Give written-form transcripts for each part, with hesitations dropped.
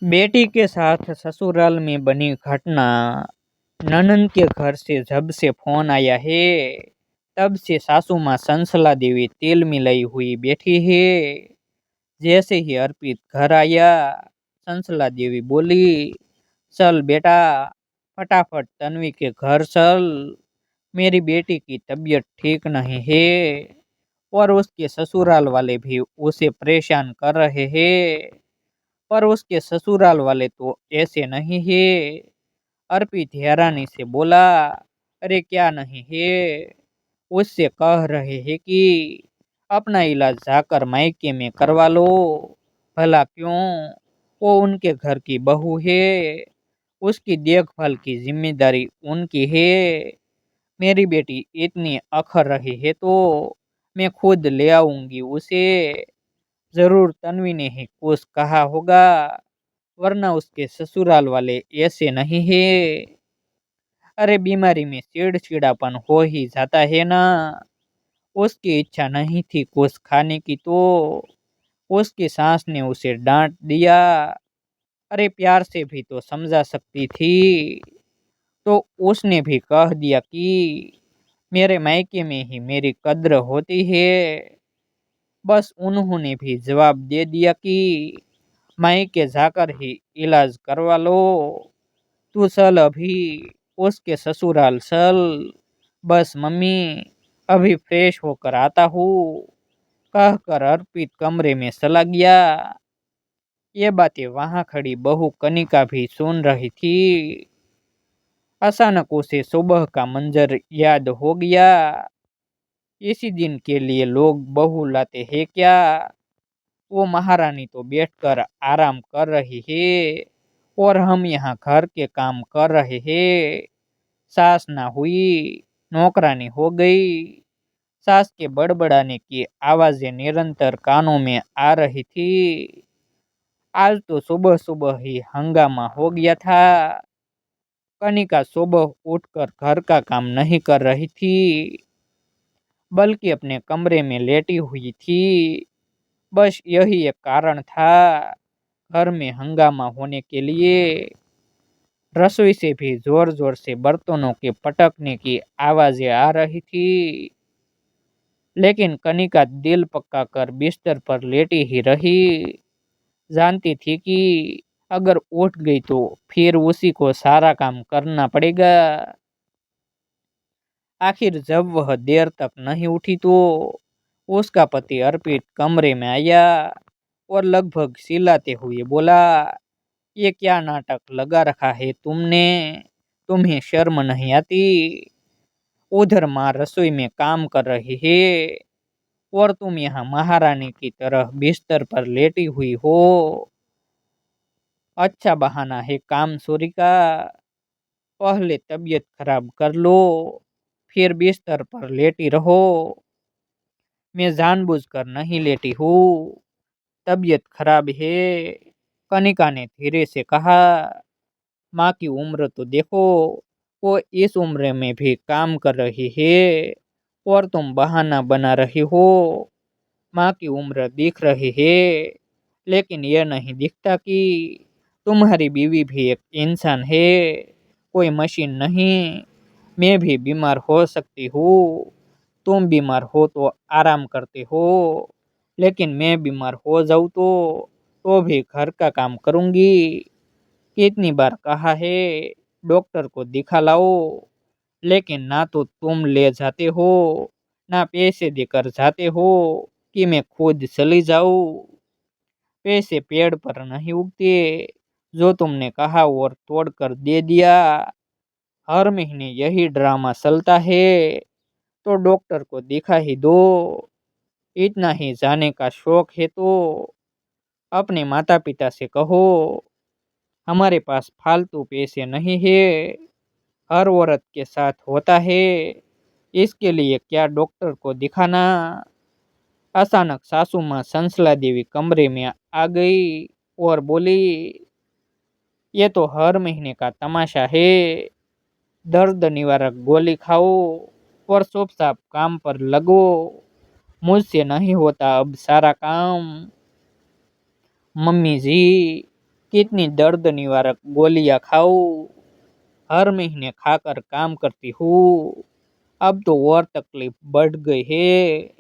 बेटी के साथ ससुराल में बनी घटना। ननंद के घर से जब से फोन आया है तब से सासू माँ संसला देवी तेल मिलाई हुई बैठी है। जैसे ही अर्पित घर आया संसला देवी बोली, चल बेटा फटाफट तन्वी के घर चल, मेरी बेटी की तबीयत ठीक नहीं है और उसके ससुराल वाले भी उसे परेशान कर रहे हैं। पर उसके ससुराल वाले तो ऐसे नहीं है। अर्पित हैरानी से बोला, अरे क्या नहीं है? उससे कह रहे हैं कि अपना इलाज जाकर मायके में करवा लो। भला क्यों? वो उनके घर की बहू है, उसकी देखभाल की जिम्मेदारी उनकी है। मेरी बेटी इतनी अखर रही है तो मैं खुद ले आऊंगी उसे। जरूर तन्वी ने ही कुछ कहा होगा, वरना उसके ससुराल वाले ऐसे नहीं है। अरे बीमारी में चिड़चिड़ापन हो ही जाता है ना। उसकी इच्छा नहीं थी कुछ खाने की तो उसकी सास ने उसे डांट दिया। अरे प्यार से भी तो समझा सकती थी। तो उसने भी कह दिया कि मेरे मायके में ही मेरी कद्र होती है। बस उन्होंने भी जवाब दे दिया कि मायके जाकर ही इलाज करवा लो। तू चल अभी उसके ससुराल चल। बस मम्मी अभी फ्रेश होकर आता हूँ, कहकर अर्पित कमरे में चला गया। ये बातें वहां खड़ी बहू कनिका भी सुन रही थी। अचानक उसे सुबह का मंजर याद हो गया। इसी दिन के लिए लोग बहू लाते हैं क्या? वो महारानी तो बैठकर आराम कर रही है और हम यहाँ घर के काम कर रहे हैं। सास ना हुई, नौकरानी हो गई। सास के बड़बड़ाने की आवाजें निरंतर कानों में आ रही थी। आज तो सुबह सुबह ही हंगामा हो गया था। कनिका सुबह उठकर घर का काम नहीं कर रही थी, बल्कि अपने कमरे में लेटी हुई थी। बस यही एक कारण था घर में हंगामा होने के लिए। रसोई से भी जोर जोर से बर्तनों के पटकने की आवाजें आ रही थी। लेकिन कनिका दिल पक्का कर बिस्तर पर लेटी ही रही। जानती थी कि अगर उठ गई तो फिर उसी को सारा काम करना पड़ेगा। आखिर जब वह देर तक नहीं उठी तो उसका पति अर्पित कमरे में आया और लगभग चिल्लाते हुए बोला, ये क्या नाटक लगा रखा है तुमने? तुम्हें शर्म नहीं आती? उधर माँ रसोई में काम कर रही है और तुम यहाँ महारानी की तरह बिस्तर पर लेटी हुई हो। अच्छा बहाना है काम चोरी का। पहले तबीयत खराब कर लो, फिर बिस्तर पर लेटी रहो। मैं जानबूझकर नहीं लेटी हूँ, तबीयत खराब है। कनिका ने धीरे से कहा, माँ की उम्र तो देखो, वो इस उम्र में भी काम कर रही है और तुम बहाना बना रही हो। माँ की उम्र दिख रही है, लेकिन यह नहीं दिखता कि तुम्हारी बीवी भी एक इंसान है, कोई मशीन नहीं। मैं भी बीमार हो सकती हूँ, तुम बीमार हो तो आराम करते हो, लेकिन मैं बीमार हो जाऊँ तो भी घर का काम करूँगी। कितनी बार कहा है डॉक्टर को दिखा लाओ, लेकिन ना तो तुम ले जाते हो, ना पैसे देकर जाते हो कि मैं खुद चली जाऊँ। पैसे पेड़ पर नहीं उगते, जो तुमने कहा और तोड़ कर दे दिया। हर महीने यही ड्रामा चलता है, तो डॉक्टर को दिखा ही दो। इतना ही जाने का शौक है तो अपने माता पिता से कहो, हमारे पास फालतू पैसे नहीं है। हर औरत के साथ होता है, इसके लिए क्या डॉक्टर को दिखाना? अचानक सासू माँ संसला देवी कमरे में आ गई और बोली, ये तो हर महीने का तमाशा है। दर्द निवारक गोली खाओ और चुपचाप काम पर लगो। मुझसे नहीं होता अब सारा काम। मम्मी जी, कितनी दर्द निवारक गोलियां खाऊं, हर महीने खाकर काम करती हूँ, अब तो और तकलीफ बढ़ गई है।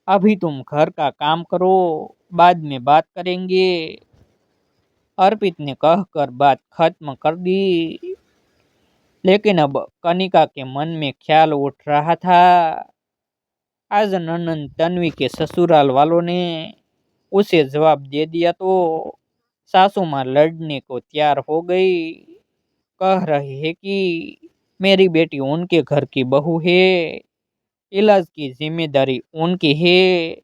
अभी तुम घर का काम करो, बाद में बात करेंगे। अर्पित ने कहकर बात खत्म कर दी। लेकिन अब कनिका के मन में ख्याल उठ रहा था, आज ननंद तन्वी के ससुराल वालों ने उसे जवाब दे दिया तो सासू माँ लड़ने को तैयार हो गई। कह रही है कि मेरी बेटी उनके घर की बहू है, इलाज की जिम्मेदारी उनकी है।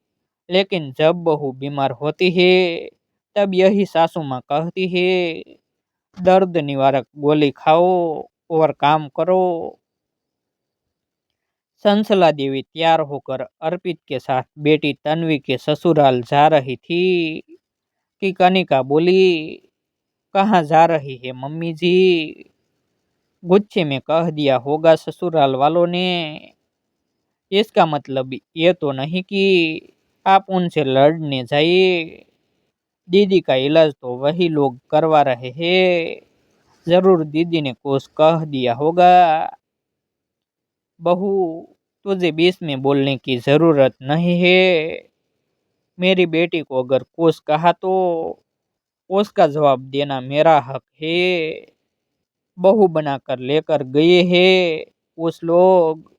लेकिन जब बहू बीमार होती है तब यही सासू माँ कहती है, दर्द निवारक गोली खाओ और काम करो। संसला देवी तैयार होकर अर्पित के साथ बेटी तन्वी के ससुराल जा रही थी कि कनिका बोली, कहाँ जा रही है मम्मी जी? गुस्से में कह दिया होगा ससुराल वालों ने। इसका मतलब ये तो नहीं कि आप उनसे लड़ने जाइए। दीदी का इलाज तो वही लोग करवा रहे हैं, जरूर दीदी ने कुछ कह दिया होगा। बहू, तुझे बीच में बोलने की जरूरत नहीं है। मेरी बेटी को अगर कुछ कहा तो उसका जवाब देना मेरा हक है। बहू बनाकर लेकर गए हैं उस लोग,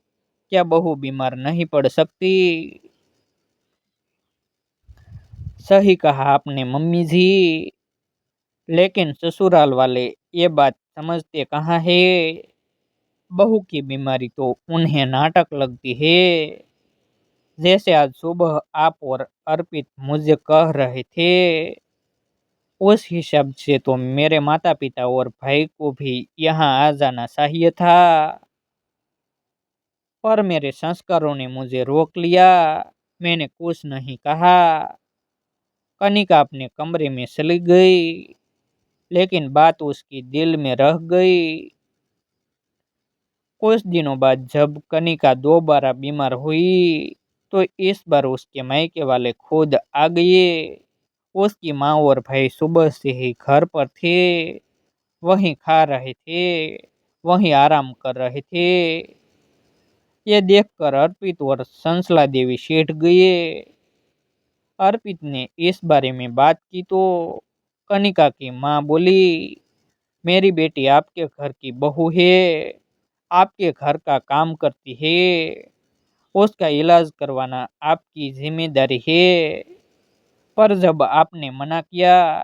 क्या बहू बीमार नहीं पड़ सकती? सही कहा आपने मम्मी जी, लेकिन ससुराल वाले ये बात समझते कहाँ है। बहू की बीमारी तो उन्हें नाटक लगती है। जैसे आज सुबह आप और अर्पित मुझे कह रहे थे, उस हिसाब से तो मेरे माता पिता और भाई को भी यहाँ आ जाना चाहिए था, पर मेरे संस्कारों ने मुझे रोक लिया। मैंने कुछ नहीं कहा। कनिका अपने कमरे में चली गई, लेकिन बात उसकी दिल में रह गई। कुछ दिनों बाद जब कनिका दोबारा बीमार हुई तो इस बार उसके मायके वाले खुद आ गए। उसकी माँ और भाई सुबह से ही घर पर थे, वहीं खा रहे थे, वहीं आराम कर रहे थे। ये देखकर अर्पित और संसला देवी सेठ गए। अर्पित ने इस बारे में बात की तो कनिका की माँ बोली, मेरी बेटी आपके घर की बहू है, आपके घर का काम करती है, उसका इलाज करवाना आपकी जिम्मेदारी है। पर जब आपने मना किया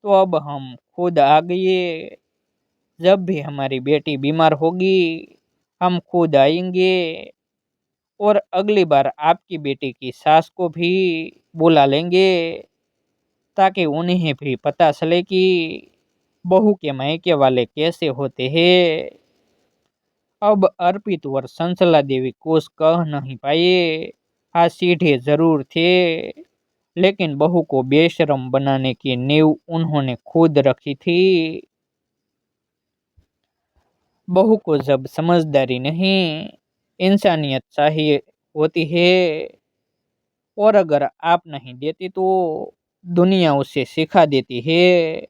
तो अब हम खुद आ गए। जब भी हमारी बेटी बीमार होगी हम खुद आएंगे, और अगली बार आपकी बेटी की सास को भी बुला लेंगे, ताकि उन्हें भी पता चले कि बहू के मायके वाले कैसे होते हैं। अब अर्पित और संसला देवी कुछ कह नहीं पाए। हाँ, सीधे जरूर थे, लेकिन बहू को बेशरम बनाने की नींव उन्होंने खुद रखी थी। बहू को जब समझदारी नहीं, इंसानियत चाहिए होती है, और अगर आप नहीं देती तो दुनिया उसे सिखा देती है।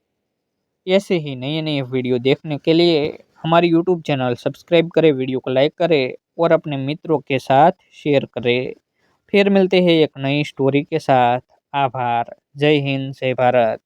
ऐसे ही नए नए वीडियो देखने के लिए हमारे यूट्यूब चैनल सब्सक्राइब करें, वीडियो को लाइक करें और अपने मित्रों के साथ शेयर करें। फिर मिलते हैं एक नई स्टोरी के साथ। आभार। जय हिंद, जय भारत।